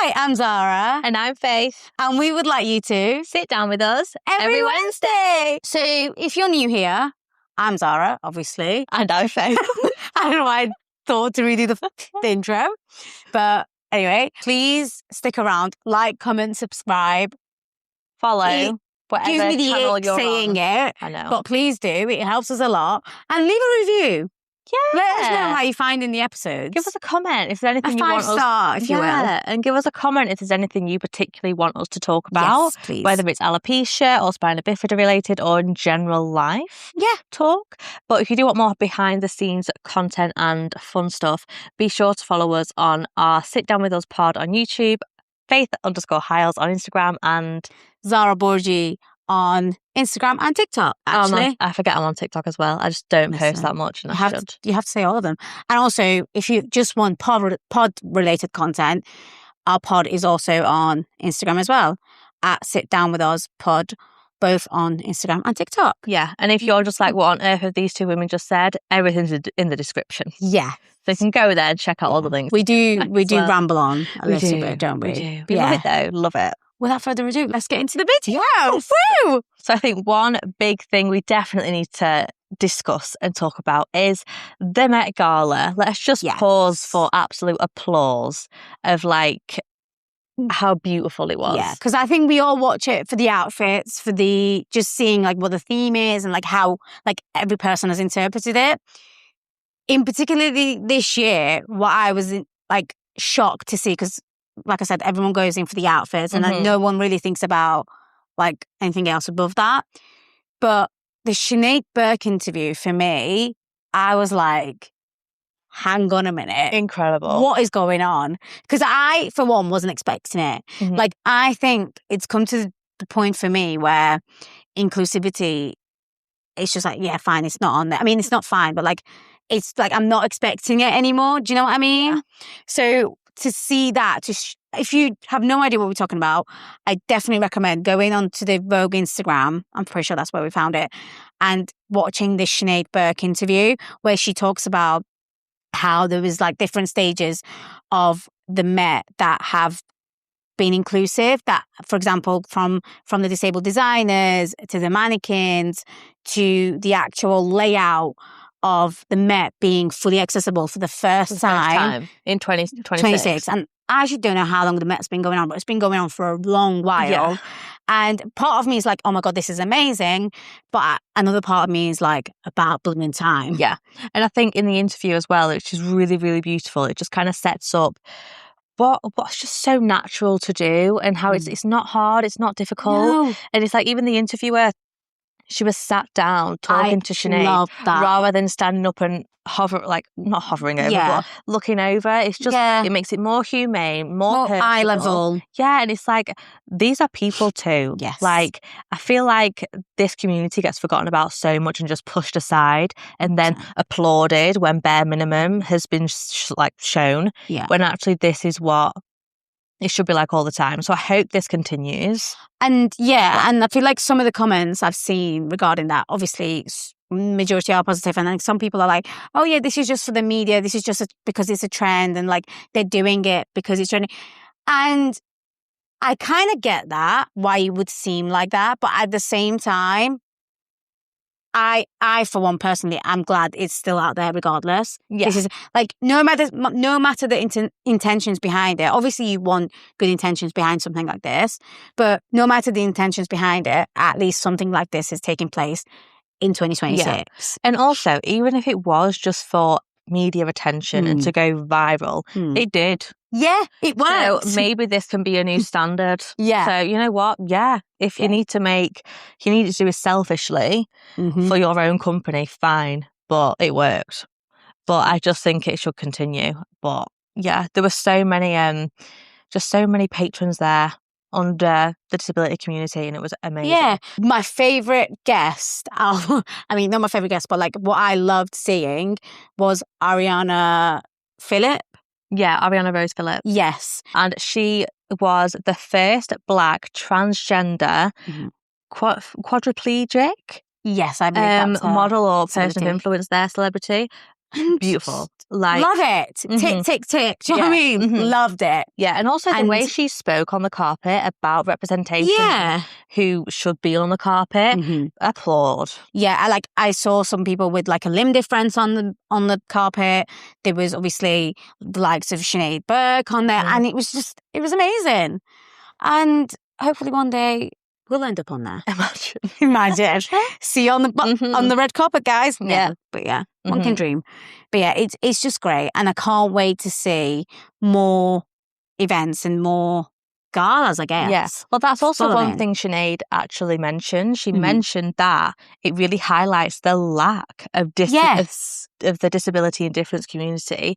Hi, I'm Zara. And I'm Faith. And we would like you to sit down with us every Wednesday. So if you're new here, I'm Zara, obviously. And I'm Faith. I don't know why I thought to redo the intro. But anyway, please stick around. Like, comment, subscribe. Follow. Whatever Give me the channel ick you're saying on. it. I know. But please do. It helps us a lot. And leave a review. Yeah. Let us know how you're finding the episodes. Give us a comment if there's anything you want us. 5-star, if you will. And give us a comment if there's anything you particularly want us to talk about. Yes, please. Whether it's alopecia or spina bifida related or in general life talk. But if you do want more behind the scenes content and fun stuff, be sure to follow us on our Sit Down With Us pod on YouTube, Faith_Hiles on Instagram, and Zara Borgi on Instagram and TikTok, actually. I forget I'm on TikTok as well. I just don't post that much. And you have to say all of them. And also, if you just want pod-related content, our pod is also on Instagram as well, at Sit Down With Us pod, both on Instagram and TikTok. Yeah, and if you're just like, what on earth have these two women just said, everything's in the description. Yeah. So you can go there and check out all the links. We do ramble on a little bit, don't we? We do. We love it though. Love it. Without further ado, let's get into the video. Woo! So I think one big thing we definitely need to discuss and talk about is the Met Gala. Let's just pause for absolute applause of like how beautiful it was. Yeah, because I think we all watch it for the outfits, for the just seeing like what the theme is and like how like every person has interpreted it. In particularly this year, what I was like shocked to see, because like I said, everyone goes in for the outfits and then no one really thinks about like anything else above that. But the Sinead Burke interview for me, I was like, hang on a minute. Incredible. What is going on? Because I, for one, wasn't expecting it. Like, I think it's come to the point for me where inclusivity, it's just like, yeah, fine, it's not on there. I mean, it's not fine, but like, it's like I'm not expecting it anymore. Do you know what I mean? Yeah. So to see that, if you have no idea what we're talking about, I definitely recommend going onto the Vogue Instagram. I'm pretty sure that's where we found it. And watching this Sinead Burke interview where she talks about how there was like different stages of the Met that have been inclusive. That, for example, from the disabled designers to the mannequins to the actual layout of the Met being fully accessible for the first time in 2026. And I actually don't know how long the Met's been going on, but it's been going on for a long while. Yeah. And part of me is like, oh my God, this is amazing. But another part of me is like, about blooming time. Yeah. And I think in the interview as well, which is really, really beautiful, it just kind of sets up what's just so natural to do and how it's not hard, it's not difficult. No. And it's like even the interviewer, she was sat down talking to Sinead rather than standing up and not hovering over, but looking over. It's just, it makes it more humane, more eye level. Yeah, and it's like, these are people too. Yes. Like, I feel like this community gets forgotten about so much and just pushed aside and then applauded when bare minimum has been shown. Yeah. When actually this is what it should be like all the time. So I hope this continues. And and I feel like some of the comments I've seen regarding that, obviously, majority are positive. And then some people are like, oh yeah, this is just for the media. This is just because it's a trend. And like, they're doing it because it's trending. And I kind of get that, why it would seem like that. But at the same time, I for one personally, I'm glad it's still out there regardless. Yeah. This is like, no matter the intentions behind it, obviously you want good intentions behind something like this, but no matter the intentions behind it, at least something like this is taking place in 2026. Yeah. And also, even if it was just for media attention and to go viral, it did. Yeah, it worked. So maybe this can be a new standard. Yeah. So you know what? Yeah. If you need to do it selfishly for your own company, fine. But it worked. But I just think it should continue. But yeah, there were so many patrons there under the disability community, and it was amazing. Yeah. My favourite guest, I mean, not my favourite guest, but like what I loved seeing was Ariana Phillip. Yeah, Ariana Rose Phillip. Yes. And she was the first Black transgender quadriplegic Yes, I believe that's model or person of influence there, celebrity. Beautiful. Love it. Tick, tick, tick. Do you know what I mean? Loved it. Yeah, and also the way she spoke on the carpet about representation, who should be on the carpet, applaud. Yeah, I saw some people with like a limb difference on the carpet. There was obviously the likes of Sinead, Burke on there, and it was amazing. And hopefully one day we'll end up on there. Imagine. See you on the red carpet, guys. No, yeah, but yeah, one can dream. But yeah, it's just great, and I can't wait to see more events and more galas, I guess. Yes. Well, that's also one thing Sinead actually mentioned. She mentioned that it really highlights the lack of of the disability and difference community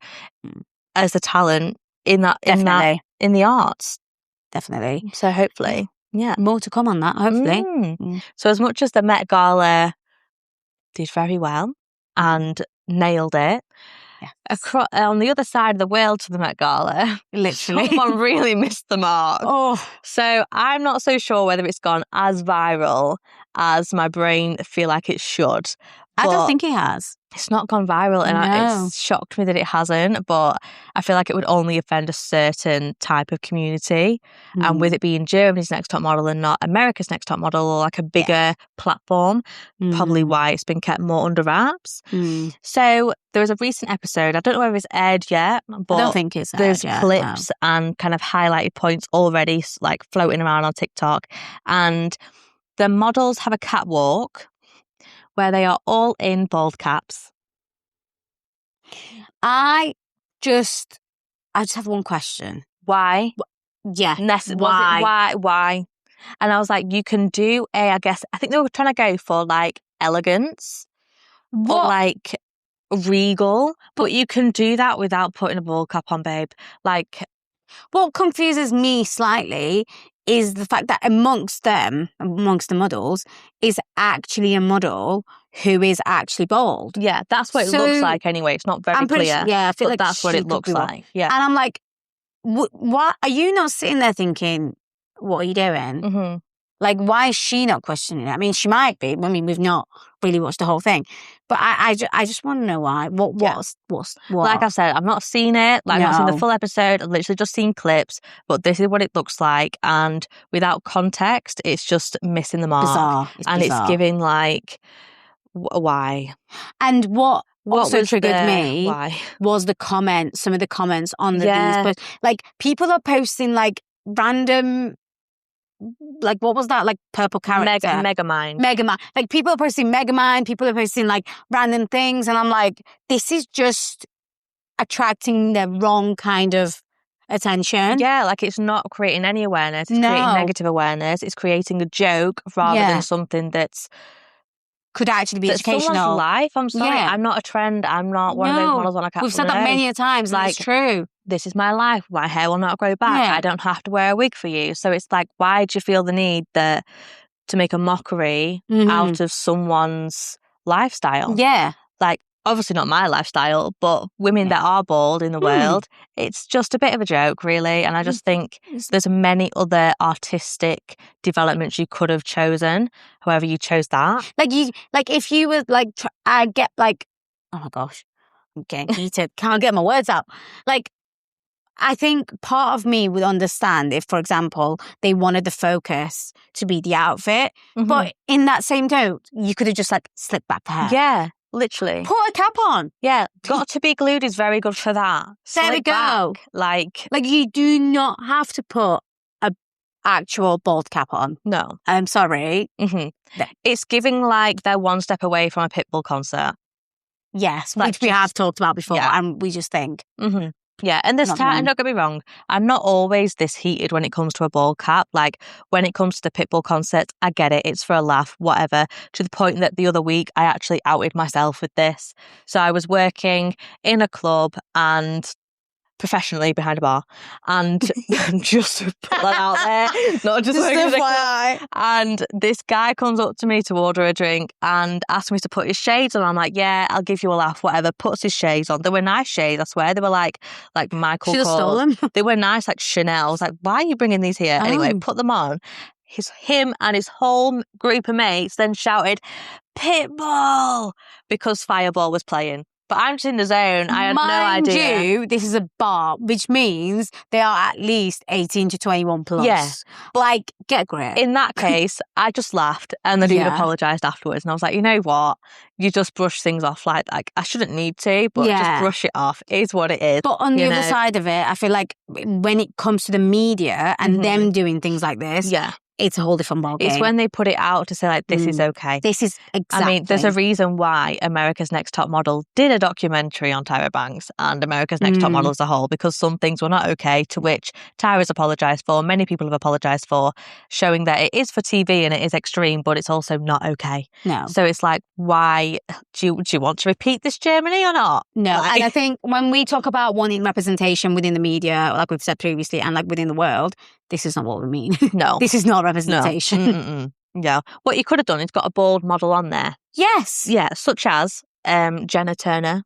as a talent in the arts. Definitely. So hopefully, more to come on that. Hopefully. So as much as the Met Gala did very well and nailed it. Yes. On the other side of the world to the Met Gala, literally, someone really missed the mark. Oh, so I'm not so sure whether it's gone as viral as my brain feel like it should. I don't think it has. It's not gone viral, and it's shocked me that it hasn't. But I feel like it would only offend a certain type of community, and with it being Germany's Next Top Model and not America's Next Top Model, or like a bigger platform, probably why it's been kept more under wraps. So there was a recent episode. I don't know whether it's aired yet, but I don't think it's aired there's yet, clips and kind of highlighted points already, like floating around on TikTok, and the models have a catwalk where they are all in bald caps. I just have one question. Why? Yeah. Why? And I was like, you can do I think they were trying to go for like elegance or like regal, but you can do that without putting a bald cap on, babe. Like, what confuses me slightly is the fact that amongst the models, is actually a model who is actually bald. Yeah, that's what it looks like anyway. It's not very clear. I feel like that's what it looks like. Yeah. And I'm like, what? Are you not sitting there thinking, what are you doing? Like, why is she not questioning it? I mean, she might be. I mean, we've not really watched the whole thing. But I just want to know why. What's Like I said, I've not seen it. Like, I've not seen the full episode. I've literally just seen clips. But this is what it looks like. And without context, it's just missing the mark. Bizarre. It's giving, like, why? And what also triggered me was some of the comments on these. But, like, people are posting, like, random... Like, what was that? Like, purple character. Megamind. Like, people are posting Megamind. People are posting, like, random things. And I'm like, this is just attracting the wrong kind of attention. Yeah, like, it's not creating any awareness. It's creating negative awareness. It's creating a joke rather than something that's... could actually be educational. Someone's life. I'm sorry. I'm not a trend. I'm not one of those models on a cap. We've said that many a times. Like, it's true. This is my life. My hair will not grow back. I don't have to wear a wig for you. So it's like, why do you feel the need to make a mockery out of someone's lifestyle? Yeah. Like, obviously not my lifestyle, but women that are bald in the world, it's just a bit of a joke, really. And I just think there's many other artistic developments you could have chosen, however you chose that. Like if you were like, I get like, oh my gosh, I'm getting heated. Can't get my words out. Like, I think part of me would understand if, for example, they wanted the focus to be the outfit, but in that same note, you could have just like slipped back the hair. Yeah, literally. Put a cap on. Yeah, got to be glued is very good for that. There we go. Like you do not have to put a actual bald cap on. No. I'm sorry. It's giving like they're one step away from a Pitbull concert. Yes, which we have talked about before, and we just think. Yeah, and this time, and don't get me wrong, I'm not always this heated when it comes to a bald cap. Like, when it comes to the Pitbull concert, I get it. It's for a laugh, whatever. To the point that the other week, I actually outed myself with this. So I was working in a club and professionally behind a bar, and just to put that out there, not just FYI. And this guy comes up to me to order a drink and asks me to put his shades on. I'm like, yeah, I'll give you a laugh, whatever. Puts his shades on. They were nice shades, I swear. They were like Michael Kors. Should have stolen them. They were nice, like Chanel. I was like, why are you bringing these here? Anyway, put them on. Him and his whole group of mates then shouted, Pitbull, because Fireball was playing But I'm just in the zone. I had no idea. Mind you, this is a bar, which means they are at least 18 to 21 plus. Yeah. Like, get a grip. In that case, I just laughed and then even apologised afterwards. And I was like, you know what? You just brush things off like I shouldn't need to, but just brush it off. It is what it is. But on the other side of it, I feel like when it comes to the media and them doing things like this, it's a whole different ballgame. It's when they put it out to say, like, this is okay. This is exactly. I mean, there's a reason why America's Next Top Model did a documentary on Tyra Banks and America's Next Top Model as a whole, because some things were not okay, to which Tyra's apologised for, many people have apologised for, showing that it is for TV and it is extreme, but it's also not okay. No. So it's like, why do you want to repeat this, Germany, or not? No. Like, and I think when we talk about wanting representation within the media, like we've said previously, and like within the world, this is not what we mean. No. This is not representation. Yeah. What you could have done is got a bald model on there. Yes. Yeah, such as Jenna Turner,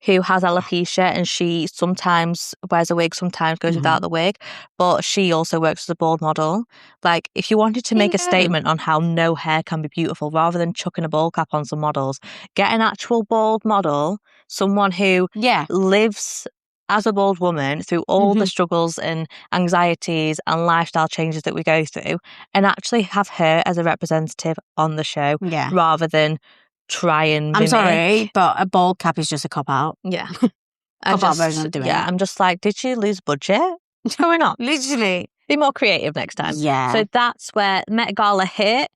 who has alopecia, and she sometimes wears a wig, sometimes goes without the wig, but she also works as a bald model. Like, if you wanted to make a statement on how no hair can be beautiful, rather than chucking a bald cap on some models, get an actual bald model, someone who lives as a bald woman through all the struggles and anxieties and lifestyle changes that we go through, and actually have her as a representative on the show, rather than try and I'm sorry, but a bald cap is just a cop-out. Yeah. Cop-out version of doing it. I'm just like, did you lose budget? What's going on? Literally. Be more creative next time. Yeah. So that's where Met Gala hit.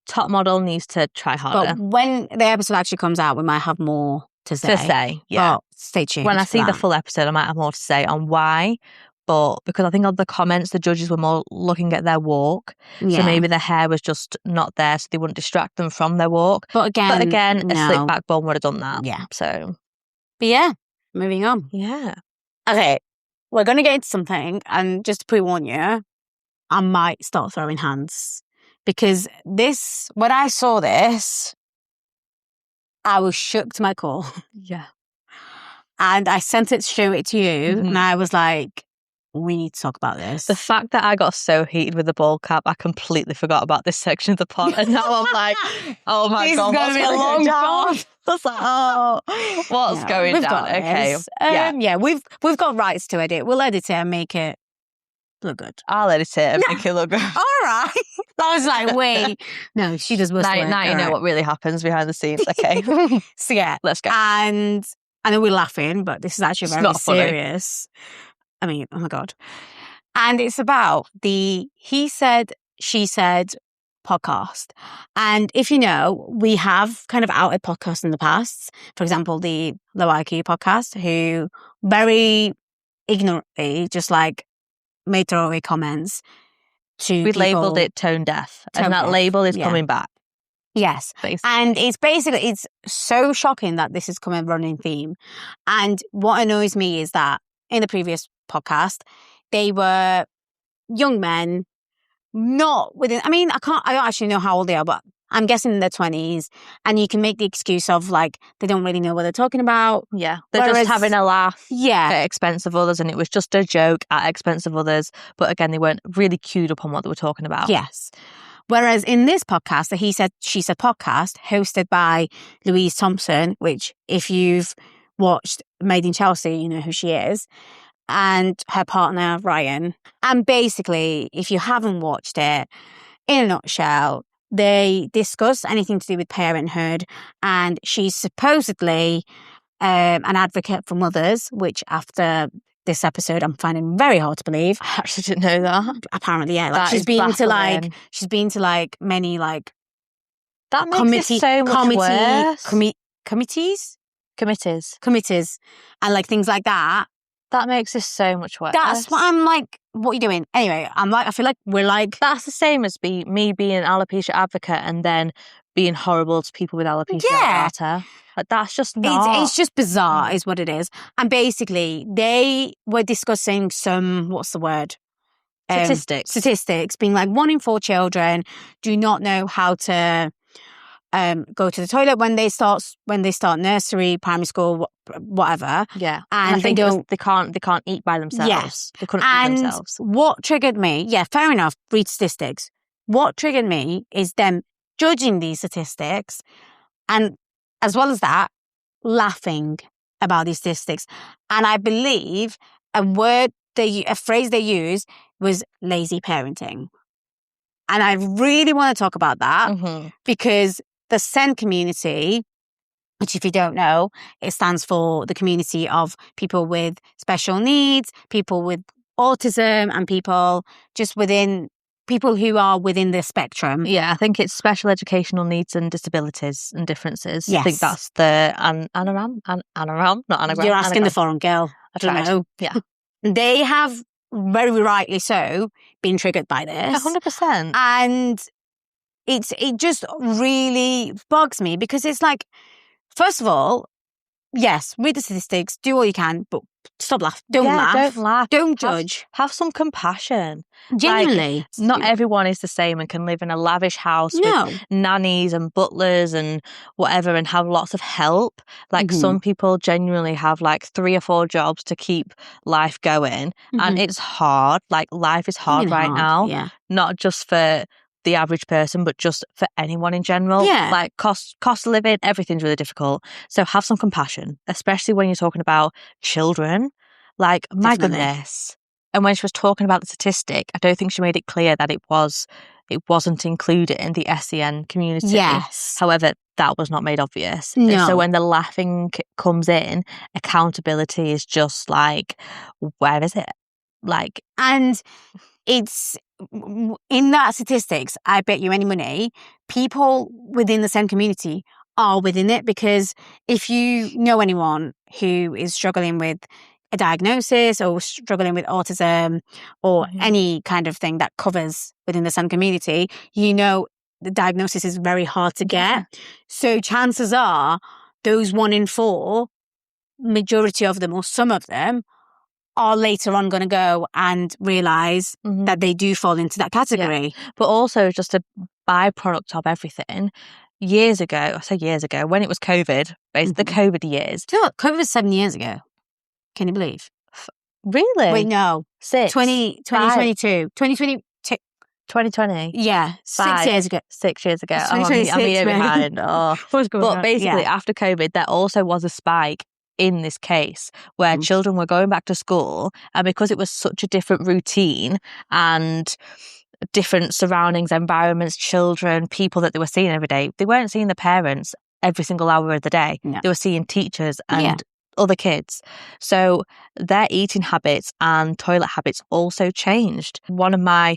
Top Model needs to try harder. But when the episode actually comes out, we might have more to say. But stay tuned. When I see the full episode, I might have more to say on why. But because I think on the comments, the judges were more looking at their walk. So maybe their hair was just not there, so they wouldn't distract them from their walk. But again, a slick back bun would have done that. Yeah. So. But yeah, moving on. Yeah. Okay, we're going to get into something, and just to pre-warn you, I might start throwing hands. Because when I saw this, I was shook to my core. Yeah. And I sent it straight to you, and I was like, we need to talk about this. The fact that I got so heated with the bald cap, I completely forgot about this section of the pod. And now I'm like, oh my God, what's going to be a long pod. I was like, oh, what's going down? Okay. We've got rights to edit. We'll edit it and make it look good. I'll edit it and make it look good. All right. I was like, wait. No, she does work. Now you know what really happens behind the scenes. Okay. So yeah. Let's go. And I know we're laughing, but this is actually very serious. I mean, oh my God. And it's about the He Said, She Said podcast. And if you know, we have kind of outed podcasts in the past. For example, the Low IQ podcast, who very ignorantly just like made throwaway comments to We labelled it tone deaf. And that label is coming back. Yes. Basically. And it's so shocking that this has come a running theme. And what annoys me is that in the previous podcast, they were young men, not within, I don't actually know how old they are, but I'm guessing in their 20s. And you can make the excuse of like, they don't really know what they're talking about. Yeah. They're just having a laugh at expense of others. And it was just a joke at expense of others. But again, they weren't really cued up on what they were talking about. Yes. Whereas in this podcast, the He Said, She Said podcast, hosted by Louise Thompson, which if you've watched Made in Chelsea, you know who she is, and her partner, Ryan. And basically, if you haven't watched it, in a nutshell, they discuss anything to do with parenthood, and she's supposedly an advocate for mothers, which after this episode, I'm finding very hard to believe. I actually didn't know that. Apparently, yeah. Like she's been to many like that makes it so much worse. Committees, and like things like that. That makes this so much worse. That's what I'm like, what are you doing? Anyway, I feel like we're like... That's the same as me being an alopecia advocate and then being horrible to people with alopecia areata. Like, that's just not... It's just bizarre is what it is. And basically, they were discussing some, what's the word? Statistics, being like 1 in 4 children do not know how to... go to the toilet when they start nursery, primary school, whatever. Yeah, and they can't eat by themselves. Yes, they couldn't feed themselves. What triggered me? Yeah, fair enough. Read statistics. What triggered me is them judging these statistics, and as well as that, laughing about these statistics. And I believe a phrase they used was lazy parenting. And I really want to talk about that because the SEND community, which if you don't know, it stands for the community of people with special needs, people with autism, and people who are within the spectrum. Yeah, I think it's special educational needs and disabilities and differences. Yes. I think that's the anagram, not anagram. You're asking anagram. the foreign girl. I don't know. Yeah. They have, very rightly so, been triggered by this. 100%. And it just really bugs me because it's like, first of all, yes, read the statistics, do all you can, but stop laughing. Don't laugh. Don't judge. Have some compassion. Genuinely. Like, not everyone is the same and can live in a lavish house with nannies and butlers and whatever and have lots of help. Like some people genuinely have like 3 or 4 jobs to keep life going. And it's hard. Like life is hard right now. Yeah. Not just for the average person, but just for anyone in general. Yeah. Like cost of living, everything's really difficult. So have some compassion, especially when you're talking about children. Like, my goodness. And when she was talking about the statistic, I don't think she made it clear that it wasn't included in the SEN community. Yes. However, that was not made obvious. No. And so when the laughing comes in, accountability is just like, where is it? Like, and it's in that statistics, I bet you any money, people within the SEND community are within it, because if you know anyone who is struggling with a diagnosis or struggling with autism or any kind of thing that covers within the SEND community, you know the diagnosis is very hard to get. So chances are those 1 in 4, majority of them or some of them, are later on going to go and realise that they do fall into that category. Yeah. But also just a byproduct of everything. Years ago, when it was COVID, basically the COVID years. Do you know what? COVID was 7 years ago. Can you believe? Really? Wait, no. 6. 2022. 2020. 2020. Yeah. 6 years ago. 6 years ago. I'm a year behind. What's going on? But basically, after COVID, there also was a spike in this case where children were going back to school, and because it was such a different routine and different surroundings, environments, children, people that they were seeing every day, they weren't seeing the parents every single hour of the day. No. They were seeing teachers and other kids. So their eating habits and toilet habits also changed. One of my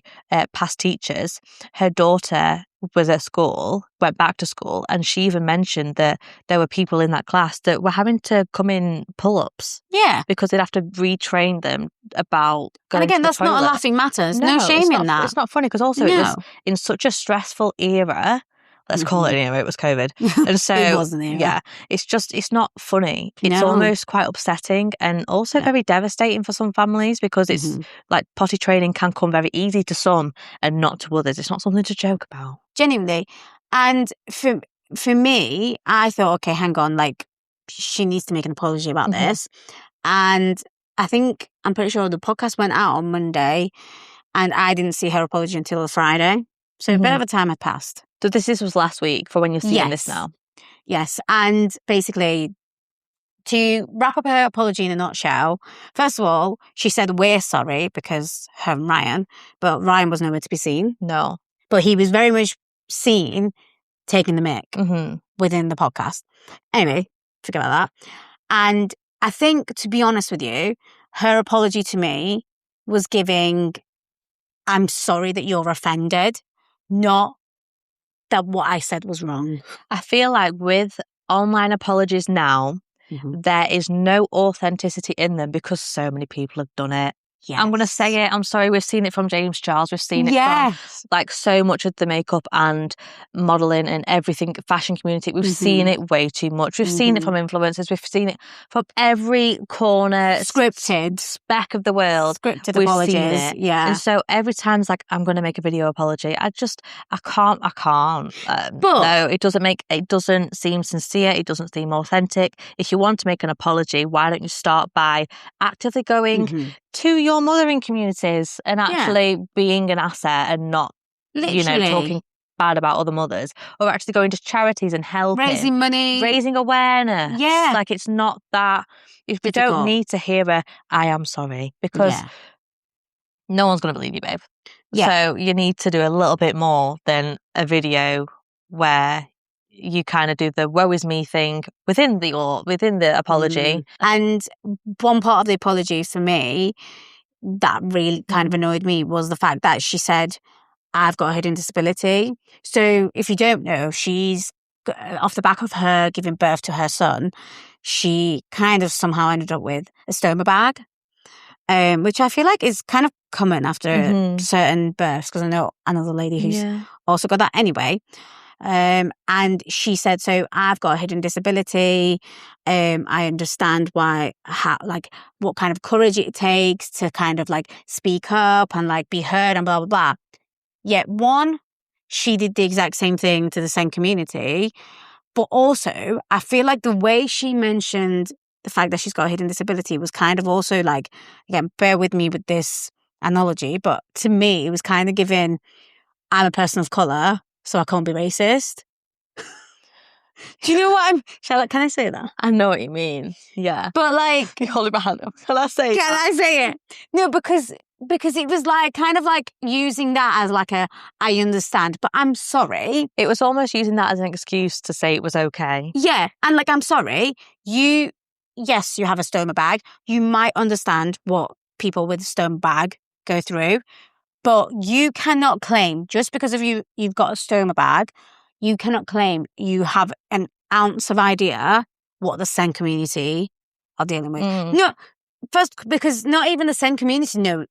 past teachers, her daughter was at school, went back to school, and she even mentioned that there were people in that class that were having to come in pull-ups. Yeah. Because they'd have to retrain them about going And again, to the that's toilet. not a laughing matter. There's no shame in that. It's not funny, because also it was in such a stressful era. Let's call it an era. It was COVID. And so, it was an era. Yeah, it's not funny. It's almost quite upsetting and also very devastating for some families, because it's like potty training can come very easy to some and not to others. It's not something to joke about. Genuinely. And for me, I thought, okay, hang on, like, she needs to make an apology about this. And I'm pretty sure the podcast went out on Monday and I didn't see her apology until Friday. So a bit of a time had passed. So this was last week for when you're seeing this now? Yes. And basically, to wrap up her apology in a nutshell, first of all, she said, we're sorry, because her and Ryan, but Ryan was nowhere to be seen. No. But he was very much seen taking the mic within the podcast. Anyway, forget about that. And I think, to be honest with you, her apology to me was giving, I'm sorry that you're offended, not that what I said was wrong. I feel like with online apologies now, there is no authenticity in them because so many people have done it. Yes. I'm going to say it. I'm sorry. We've seen it from James Charles. We've seen it from like so much of the makeup and modelling and everything, fashion community. We've seen it way too much. We've seen it from influencers. We've seen it from every corner. Scripted. Speck of the world. Scripted apologies. Seen it. Yeah. And so every time it's like, I'm going to make a video apology. I can't. But no, it doesn't seem sincere. It doesn't seem authentic. If you want to make an apology, why don't you start by actively going to your mothering communities and actually being an asset and not, literally talking bad about other mothers, or actually going to charities and helping. Raising money. Raising awareness. Yeah. Like, it's not that... If we don't need to hear a, I am sorry, because no one's going to believe you, babe. Yeah. So you need to do a little bit more than a video where you kind of do the woe is me thing within the apology. And one part of the apology for me that really kind of annoyed me was the fact that she said, I've got a hidden disability. So if you don't know, she's off the back of her giving birth to her son, she kind of somehow ended up with a stoma bag, which I feel like is kind of common after certain births, because I know another lady who's also got that anyway. And she said, so I've got a hidden disability. I understand what kind of courage it takes to kind of like speak up and like be heard and blah, blah, blah. Yet one, she did the exact same thing to the same community. But also, I feel like the way she mentioned the fact that she's got a hidden disability was kind of also like, again, bear with me with this analogy, but to me, it was kind of giving, I'm a person of colour, so I can't be racist. Do you know what can I say that? I know what you mean. Yeah. But like... Hold my hand up. Can I say it? No, because it was like kind of like using that as like I understand, but I'm sorry. It was almost using that as an excuse to say it was okay. Yeah. And like, I'm sorry. Yes, you have a stoma bag. You might understand what people with a stoma bag go through, but you cannot claim, just because of you've got a stoma bag, you cannot claim you have an ounce of idea what the SEN community are dealing with. No, first, because not even the SEN community know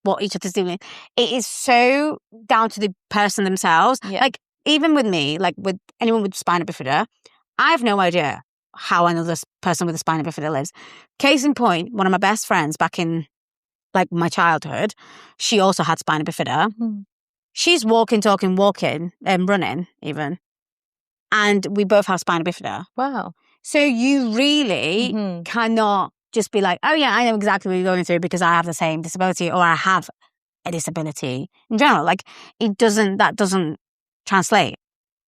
what each other's dealing with. It is so down to the person themselves. Yeah. Like, even with me, like with anyone with spina bifida, I have no idea how another person with a spina bifida lives. Case in point, one of my best friends back in like my childhood, she also had spina bifida. She's walking, talking, walking, running even. And we both have spina bifida. Wow. So you really cannot just be like, oh yeah, I know exactly what you're going through because I have the same disability, or I have a disability in general. Like, that doesn't translate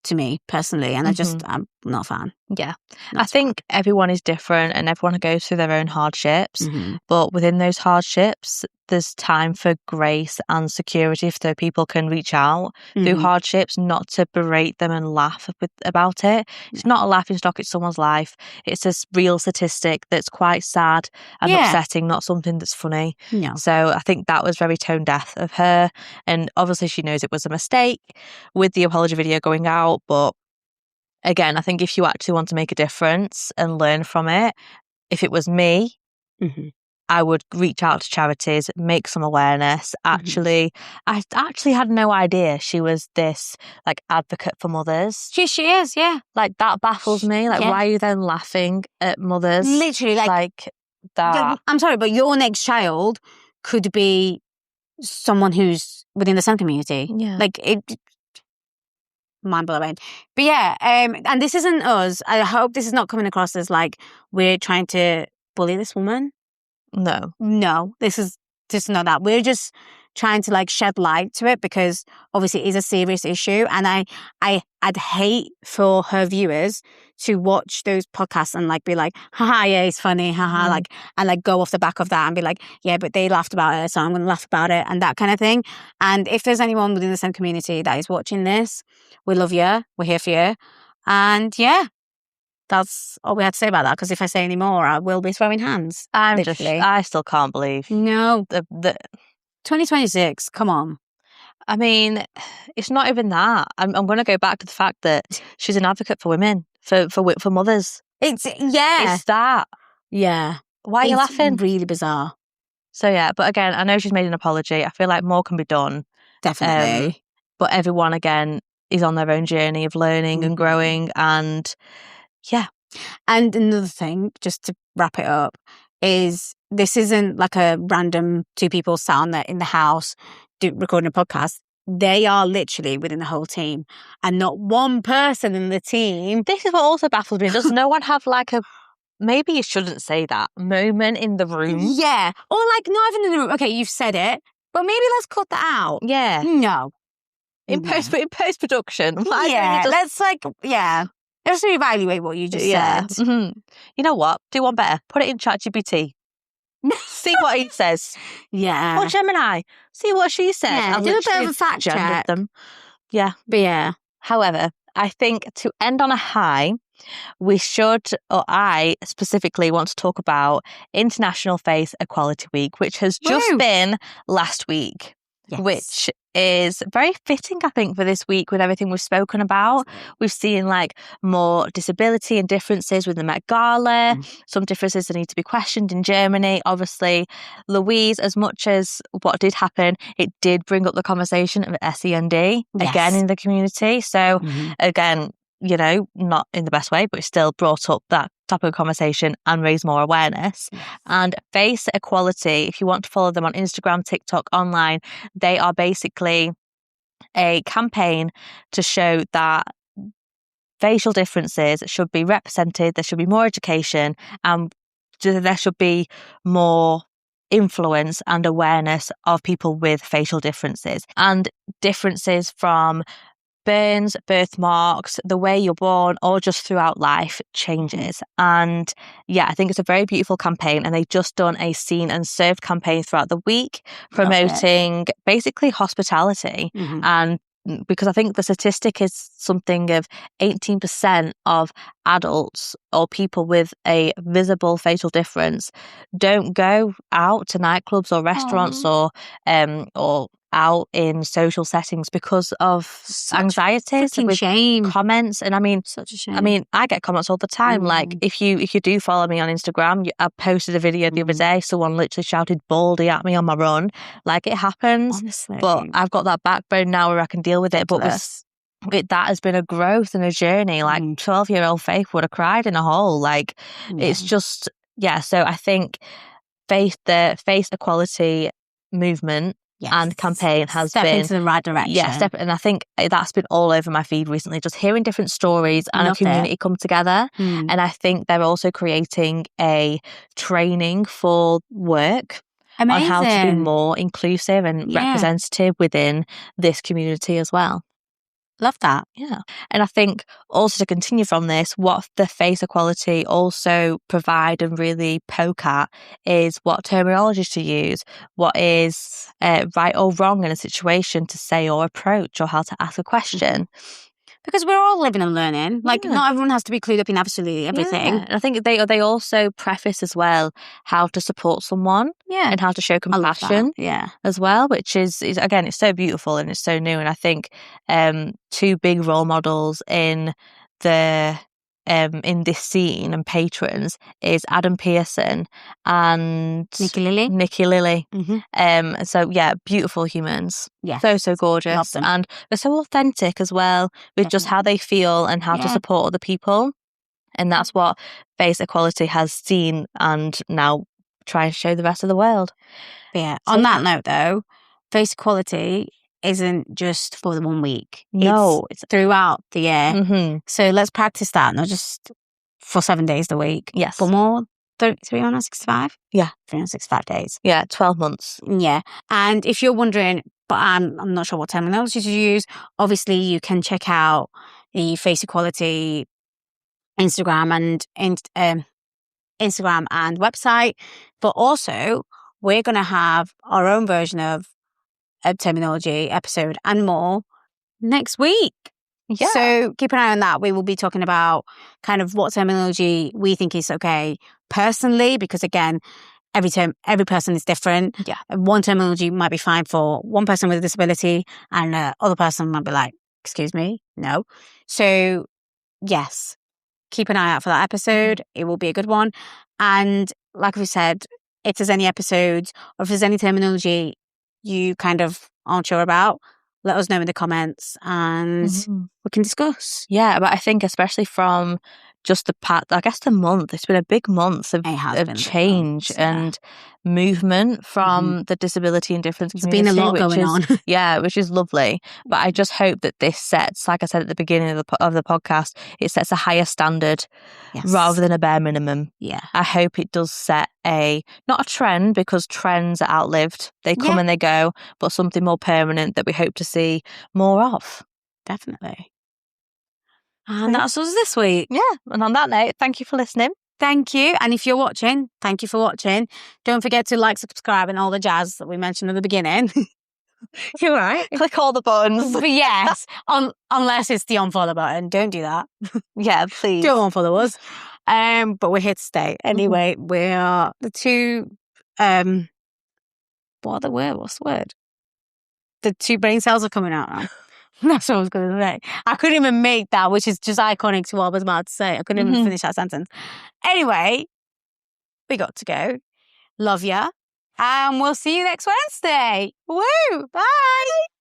to me personally. And I'm not a fan. Yeah. I think everyone is different and everyone goes through their own hardships. But within those hardships, there's time for grace and security so people can reach out through hardships, not to berate them and laugh about it. It's not a laughing stock, it's someone's life. It's a real statistic that's quite sad and upsetting, not something that's funny. No. So I think that was very tone deaf of her. And obviously she knows it was a mistake with the apology video going out. But again, I think if you actually want to make a difference and learn from it, if it was me, I would reach out to charities, make some awareness. I actually had no idea she was this like advocate for mothers. She is, yeah. Like, that baffles me. Like, why are you then laughing at mothers? Literally, like that. I'm sorry, but your next child could be someone who's within the SEN community. Yeah. Like, it... mind blowing. But yeah, and this isn't us. I hope this is not coming across as like we're trying to bully this woman. No, this is just not that. We're just trying to like shed light to it, because obviously it is a serious issue, and I'd hate for her viewers to watch those podcasts and like be like, haha, yeah, it's funny, haha, like, and like go off the back of that and be like, yeah, but they laughed about it, so I'm going to laugh about it, and that kind of thing. And if there's anyone within the SEN community that is watching this, we love you, we're here for you, and yeah. That's all we had to say about that, because if I say any more, I will be throwing hands. I still can't believe. No. The 2026, come on. I mean, it's not even that. I'm going to go back to the fact that she's an advocate for women, for mothers. It's that. Yeah. Why are you laughing? It's really bizarre. So yeah, but again, I know she's made an apology. I feel like more can be done. Definitely. But everyone, again, is on their own journey of learning and growing, and yeah. And another thing, just to wrap it up, is this isn't like a random two people sat on in the house recording a podcast. They are literally within the whole team, and not one person in the team. This is what also baffles me. Does no one have like a, maybe you shouldn't say that, moment in the room? Yeah. Or like, not even in the room. Okay, you've said it, but maybe let's cut that out. Yeah. No. in post-production. Let's reevaluate what you just said. Mm-hmm. You know what? Do one better. Put it in ChatGPT. See what he says. Yeah. Or Gemini. See what she says. Yeah, do a bit of a fact check. Them. Yeah. But yeah. However, I think to end on a high, we should, or I specifically want to talk about International Face Equality Week, which has just been last week, which is very fitting, I think, for this week with everything we've spoken about. We've seen like more disability and differences with the Met Gala, some differences that need to be questioned in Germany. Obviously, Louise, as much as what did happen, it did bring up the conversation of SEND again in the community. So again, you know, not in the best way, but it still brought up that topic of conversation and raised more awareness. And Face Equality, if you want to follow them on Instagram, TikTok, online, they are basically a campaign to show that facial differences should be represented, there should be more education, and there should be more influence and awareness of people with facial differences and differences from burns, birthmarks, the way you're born, or just throughout life changes. And yeah, I think it's a very beautiful campaign, and they've just done a Seen and Served campaign throughout the week promoting basically hospitality. And because I think the statistic is something of 18% of adults or people with a visible facial difference don't go out to nightclubs or restaurants or out in social settings because of anxieties with shame comments. And I mean, such a shame. I mean, I get comments all the time. Like if you do follow me on Instagram, I posted a video the other day, someone literally shouted baldy at me on my run. Like, it happens. Honestly. But I've got that backbone now where I can deal with it. But that has been a growth and a journey. Like 12-year-old Faith would have cried in a hole. Like it's just, so I think the face equality movement and campaign has been been into the right direction. And I think that's been all over my feed recently, just hearing different stories and a community come together. And I think they're also creating a training for work on how to be more inclusive and representative within this community as well. Love that. Yeah. And I think also to continue from this, what the Face Equality also provide and really poke at is what terminology to use, what is right or wrong in a situation to say or approach, or how to ask a question. Because we're all living and learning. Like, not everyone has to be clued up in absolutely everything. And I think they also preface as well how to support someone and how to show compassion as well, which is again, it's so beautiful and it's so new. And I think two big role models in this scene and patrons is Adam Pearson and Nikki Lilly. So beautiful humans, so gorgeous, and they're so authentic as well with just how they feel and how to support other people. And that's what Face Equality has seen and now try to show the rest of the world. On that note though, Face Equality isn't just for the 1 week. It's throughout the year. So let's practice that, not just for 7 days a week. For more, 365? 365 days. 12 months. And if you're wondering, but I'm not sure what terminology to use, obviously you can check out the Face Equality Instagram and website. But also, we're going to have our own version of terminology episode and more next week. So keep an eye on that. We will be talking about kind of what terminology we think is okay personally, because again, every person is different. One terminology might be fine for one person with a disability, and other person might be like, excuse me, no. So yes, keep an eye out for that episode. It will be a good one. And like we said, if there's any episodes or if there's any terminology you kind of aren't sure about, let us know in the comments and we can discuss. But I think especially from just the month. It's been a big month of change and movement from the disability and difference community. There's been a lot going on. Yeah, which is lovely. But I just hope that this sets, like I said at the beginning of the podcast, it sets a higher standard rather than a bare minimum. Yeah. I hope it does set not a trend, because trends are outlived. They come and they go, but something more permanent that we hope to see more of. Definitely. And that's us this week. Yeah. And on that note, thank you for listening. Thank you. And if you're watching, thank you for watching. Don't forget to like, subscribe, and all the jazz that we mentioned at the beginning. You're right. Click all the buttons. But yes, unless it's the unfollow button. Don't do that. Yeah, please. Don't unfollow us. But we're here to stay. Anyway, we are the two, what's the word? The two brain cells are coming out now. That's what I was going to say. I couldn't even make that, which is just iconic to what I was about to say. I couldn't even finish that sentence. Anyway, we got to go. Love ya. And we'll see you next Wednesday. Woo! Bye!